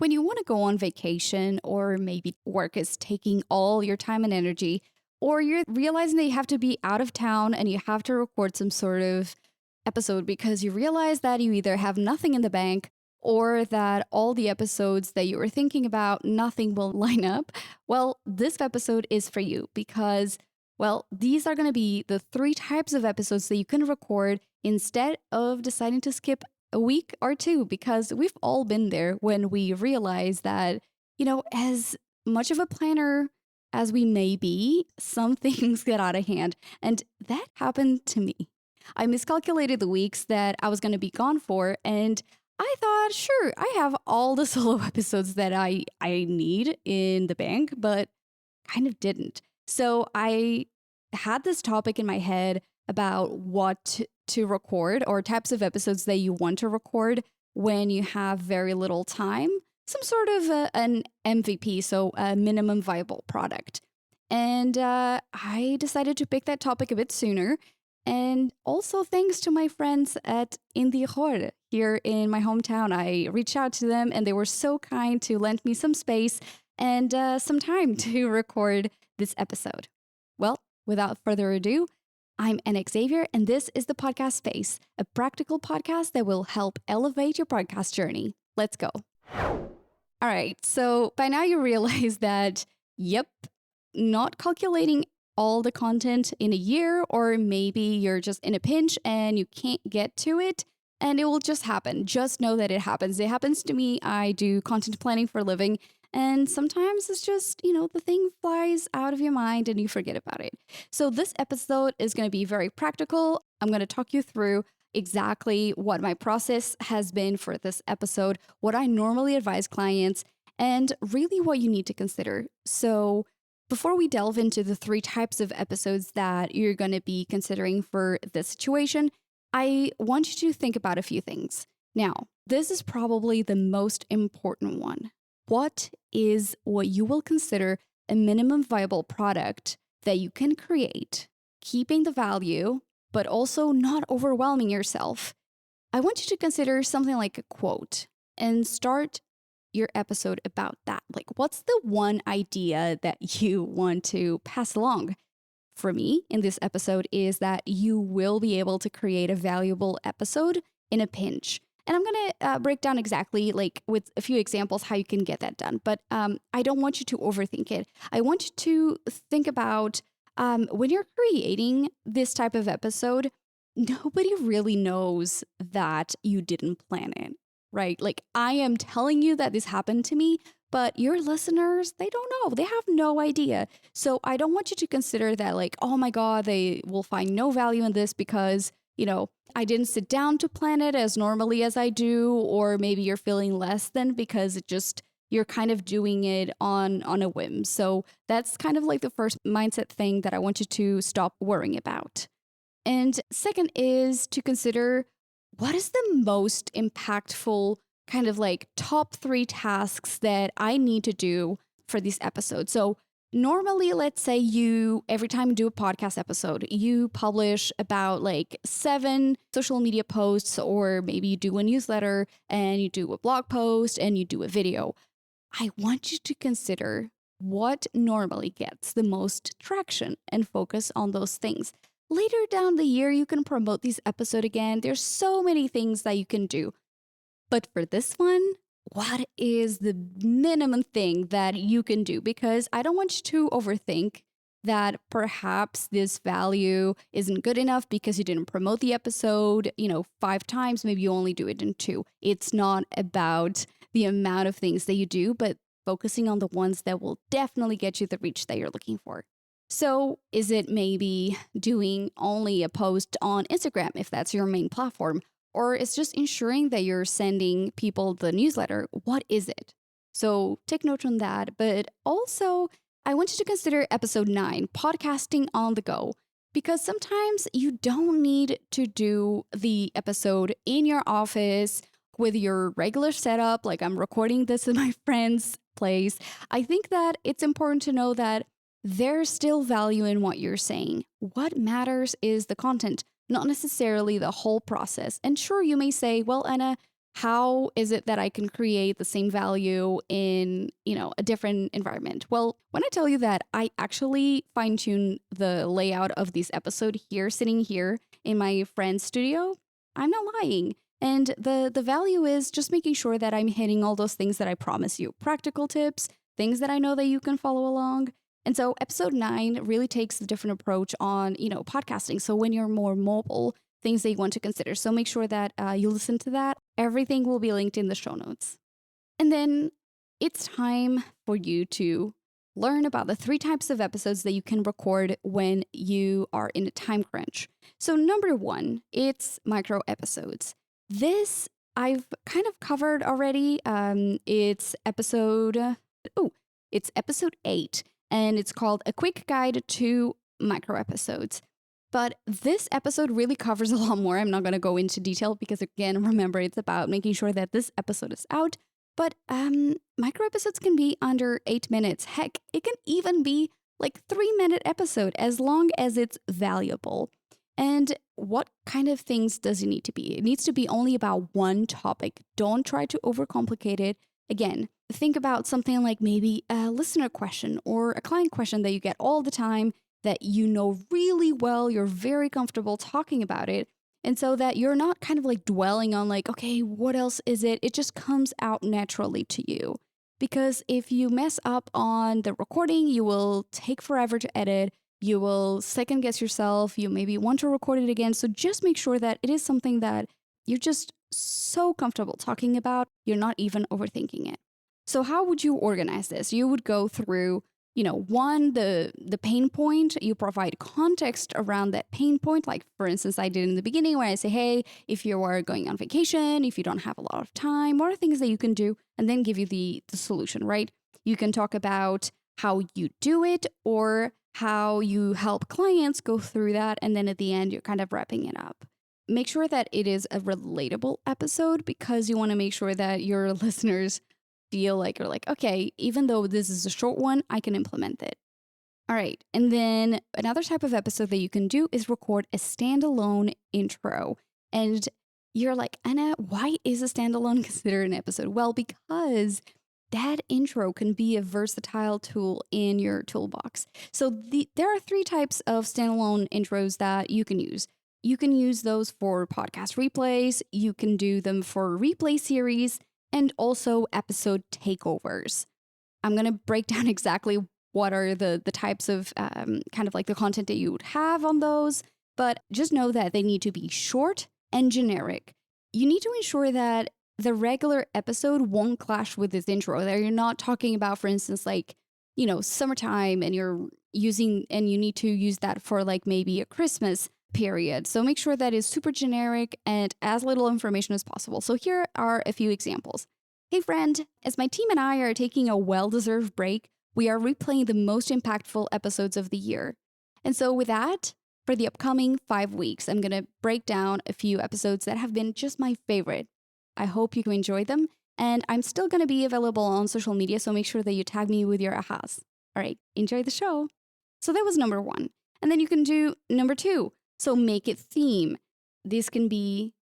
When you want to go on vacation, or maybe work is taking all your time and energy, or you're realizing that you have to be out of town and you have to record some sort of episode because you realize that you either have nothing in the bank or that all the episodes that you were thinking about, nothing will line up. Well, this episode is for you because, well, these are going to be the three types of episodes that you can record instead of deciding to skip a week or two, because we've all been there when we realize that, as much of a planner as we may be, some things get out of hand. And that happened to me. I miscalculated the weeks that I was going to be gone for, and I thought, sure, I have all the solo episodes that I need in the bank, but kind of didn't. So I had this topic in my head about what to record or types of episodes that you want to record when you have very little time, some sort of an MVP, so a minimum viable product. And I decided to pick that topic a bit sooner. And also thanks to my friends at Indie here in my hometown, I reached out to them and they were so kind to lend me some space and some time to record this episode. Well, without further ado, I'm Anna Xavier, and this is the Podcast Space, a practical podcast that will help elevate your podcast journey. Let's go. All right, so by now you realize that, yep, not calculating all the content in a year, or maybe you're just in a pinch and you can't get to it, and it will just happen. Just know that it happens. It happens to me. I do content planning for a living, and sometimes it's just, the thing flies out of your mind and you forget about it. So this episode is going to be very practical. I'm going to talk you through exactly what my process has been for this episode, what I normally advise clients, and really what you need to consider. So before we delve into the three types of episodes that you're going to be considering for this situation, I want you to think about a few things. Now, this is probably the most important one. What is what you will consider a minimum viable product that you can create, keeping the value, but also not overwhelming yourself? I want you to consider something like a quote and start your episode about that. Like, what's the one idea that you want to pass along? For me, in this episode, is that you will be able to create a valuable episode in a pinch. And I'm going to break down exactly, like with a few examples, how you can get that done. But I don't want you to overthink it. I want you to think about when you're creating this type of episode, nobody really knows that you didn't plan it, right? Like, I am telling you that this happened to me, but your listeners, they don't know. They have no idea. So I don't want you to consider that like, oh my God, they will find no value in this because, I didn't sit down to plan it as normally as I do, or maybe you're feeling less than because you're kind of doing it on a whim. So that's kind of like the first mindset thing that I want you to stop worrying about. And second is to consider what is the most impactful kind of like top 3 tasks that I need to do for this episode. So normally, let's say every time you do a podcast episode, you publish about like 7 social media posts, or maybe you do a newsletter and you do a blog post and you do a video. I want you to consider what normally gets the most traction and focus on those things. Later down the year, you can promote this episode again. There's so many things that you can do. But for this one, what is the minimum thing that you can do? Because I don't want you to overthink that perhaps this value isn't good enough because you didn't promote the episode, 5 times, maybe you only do it in 2. It's not about the amount of things that you do, but focusing on the ones that will definitely get you the reach that you're looking for. So is it maybe doing only a post on Instagram if that's your main platform? Or it's just ensuring that you're sending people the newsletter? What is it? So take note on that. But also, I want you to consider episode 9, podcasting on the go. Because sometimes you don't need to do the episode in your office with your regular setup, like I'm recording this in my friend's place. I think that it's important to know that there's still value in what you're saying. What matters is the content, not necessarily the whole process. And sure, you may say, well, Anna, How is it that I can create the same value in, a different environment? Well, when I tell you that I actually fine tune the layout of this episode here, sitting here in my friend's studio, I'm not lying. And the value is just making sure that I'm hitting all those things that I promise you. Practical tips, things that I know that you can follow along. And so episode 9 really takes a different approach on, podcasting. So when you're more mobile, things that you want to consider. So make sure that you listen to that. Everything will be linked in the show notes. And then it's time for you to learn about the 3 types of episodes that you can record when you are in a time crunch. So number 1, it's micro episodes. This I've kind of covered already. It's episode 8, and it's called A Quick Guide to Micro Episodes. But this episode really covers a lot more. I'm not going to go into detail because, again, remember, it's about making sure that this episode is out. But micro episodes can be under 8 minutes. Heck, it can even be like 3-minute episode as long as it's valuable. And what kind of things does it need to be? It needs to be only about one topic. Don't try to overcomplicate it. Again, think about something like maybe a listener question or a client question that you get all the time that you know really well, you're very comfortable talking about it. And so that you're not kind of like dwelling on like, okay, what else is it? It just comes out naturally to you. Because if you mess up on the recording, you will take forever to edit. You will second guess yourself. You maybe want to record it again. So just make sure that it is something that you're just so comfortable talking about. You're not even overthinking it. So how would you organize this? You would go through, one, the pain point. You provide context around that pain point. Like, for instance, I did in the beginning where I say, hey, if you are going on vacation, if you don't have a lot of time, what are things that you can do? And then give you the solution, right? You can talk about how you do it or how you help clients go through that. And then at the end, you're kind of wrapping it up. Make sure that it is a relatable episode because you want to make sure that your listeners feel like you're like, okay, even though this is a short one, I can implement it. All right. And then another type of episode that you can do is record a standalone intro. And you're like, Anna, why is a standalone considered an episode? Well, because that intro can be a versatile tool in your toolbox. So there are 3 types of standalone intros that you can use. You can use those for podcast replays. You can do them for replay series and also episode takeovers. I'm going to break down exactly what are the types of kind of like the content that you would have on those. But just know that they need to be short and generic. You need to ensure that the regular episode won't clash with this intro. That you're not talking about, for instance, like, summertime and you're using, and you need to use that for like maybe a Christmas period. So make sure that is super generic and as little information as possible. So here are a few examples. Hey friend, as my team and I are taking a well-deserved break, we are replaying the most impactful episodes of the year. And so with that, for the upcoming 5 weeks, I'm going to break down a few episodes that have been just my favorite. I hope you can enjoy them. And I'm still going to be available on social media, so make sure that you tag me with your ahas. All right, enjoy the show. So that was number 1. And then you can do number 2. So make it theme. This can be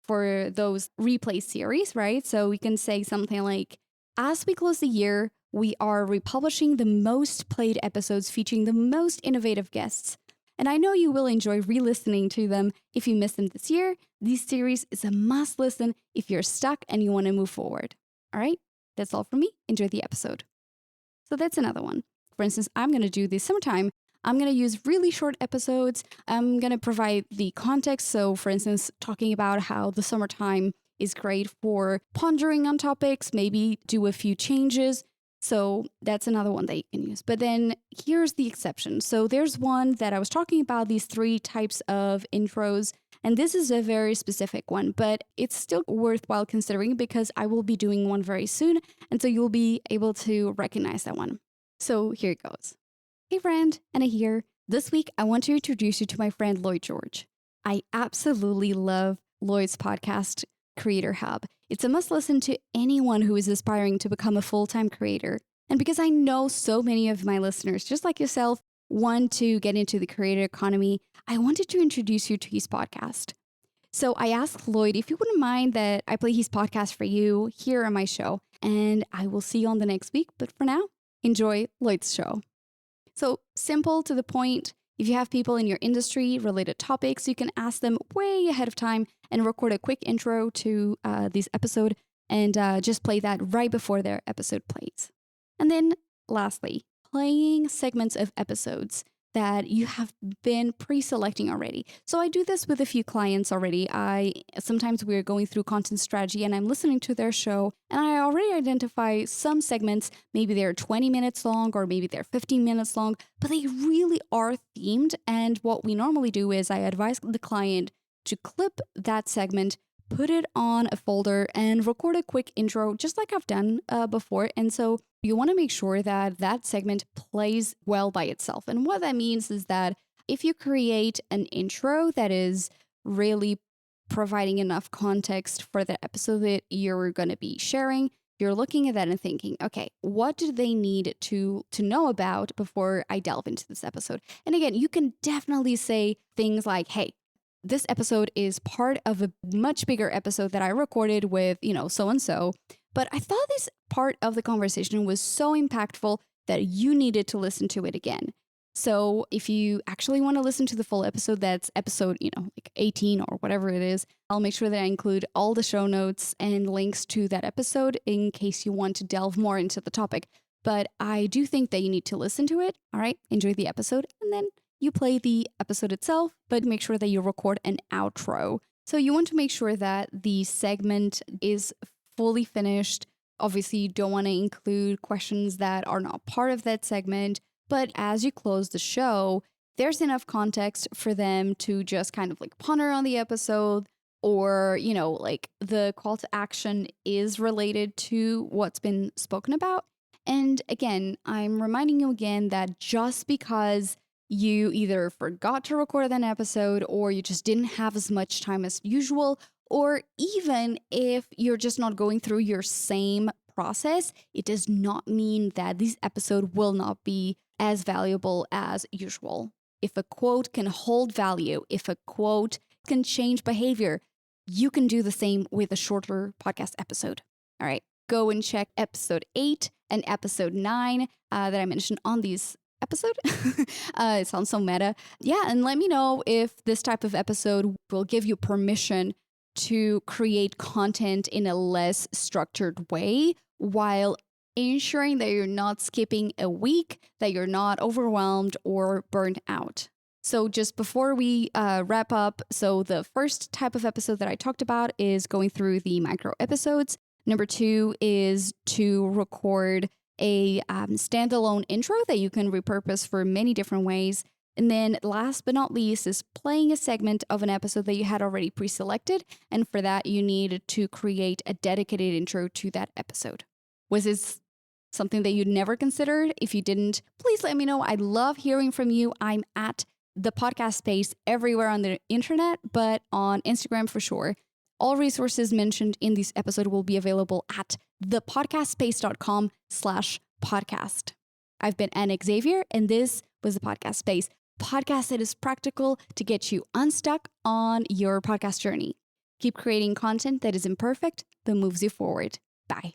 for those replay series, right? So we can say something like, as we close the year, we are republishing the most played episodes featuring the most innovative guests. And I know you will enjoy re-listening to them if you missed them this year. This series is a must listen if you're stuck and you want to move forward. All right, that's all from me. Enjoy the episode. So that's another one. For instance, I'm going to do this summertime. I'm going to use really short episodes. I'm going to provide the context. So for instance, talking about how the summertime is great for pondering on topics, maybe do a few changes. So that's another one that you can use. But then here's the exception. So there's one that I was talking about, these 3 types of intros. And this is a very specific one, but it's still worthwhile considering because I will be doing one very soon. And so you'll be able to recognize that one. So here it goes. Hey friend, Anna here. This week, I want to introduce you to my friend Lloyd George. I absolutely love Lloyd's podcast, Creator Hub. It's a must listen to anyone who is aspiring to become a full-time creator. And because I know so many of my listeners, just like yourself, want to get into the creator economy, I wanted to introduce you to his podcast. So I asked Lloyd if you wouldn't mind that I play his podcast for you here on my show. And I will see you on the next week. But for now, enjoy Lloyd's show. So simple to the point. If you have people in your industry related topics, you can ask them way ahead of time and record a quick intro to this episode and just play that right before their episode plays. And then lastly, playing segments of episodes that you have been pre-selecting already. So I do this with a few clients already. Sometimes we're going through content strategy and I'm listening to their show and I already identify some segments. Maybe they're 20 minutes long or maybe they're 15 minutes long, but they really are themed. And what we normally do is I advise the client to clip that segment, put it on a folder and record a quick intro, just like I've done before. And so you want to make sure that that segment plays well by itself. And what that means is that if you create an intro that is really providing enough context for the episode that you're going to be sharing, you're looking at that and thinking, okay, what do they need to know about before I delve into this episode? And again, you can definitely say things like, hey, this episode is part of a much bigger episode that I recorded with, so-and-so. But I thought this part of the conversation was so impactful that you needed to listen to it again. So if you actually want to listen to the full episode, that's episode, like 18 or whatever it is, I'll make sure that I include all the show notes and links to that episode in case you want to delve more into the topic. But I do think that you need to listen to it. All right, enjoy the episode and then you play the episode itself, but make sure that you record an outro. So you want to make sure that the segment is fully finished. Obviously, you don't want to include questions that are not part of that segment. But as you close the show, there's enough context for them to just kind of like ponder on the episode or, like the call to action is related to what's been spoken about. And again, I'm reminding you again that just because you either forgot to record an episode or you just didn't have as much time as usual, or even if you're just not going through your same process, it does not mean that this episode will not be as valuable as usual. If a quote can hold value, if a quote can change behavior, you can do the same with a shorter podcast episode. All right, go and check episode 8 and episode 9 that I mentioned on these episode. It sounds so meta. Yeah, and let me know if this type of episode will give you permission to create content in a less structured way while ensuring that you're not skipping a week, that you're not overwhelmed or burnt out. So just before we wrap up, so the first type of episode that I talked about is going through the micro episodes. Number 2 is to record a standalone intro that you can repurpose for many different ways. And then last but not least is playing a segment of an episode that you had already pre-selected. And for that, you need to create a dedicated intro to that episode. Was this something that you'd never considered? If you didn't, please let me know. I love hearing from you. I'm at the podcast space everywhere on the internet, but on Instagram for sure. All resources mentioned in this episode will be available at thepodcastspace.com/podcast. I've been Anna Xavier, and this was the Podcast Space, podcast that is practical to get you unstuck on your podcast journey. Keep creating content that is imperfect, but moves you forward. Bye.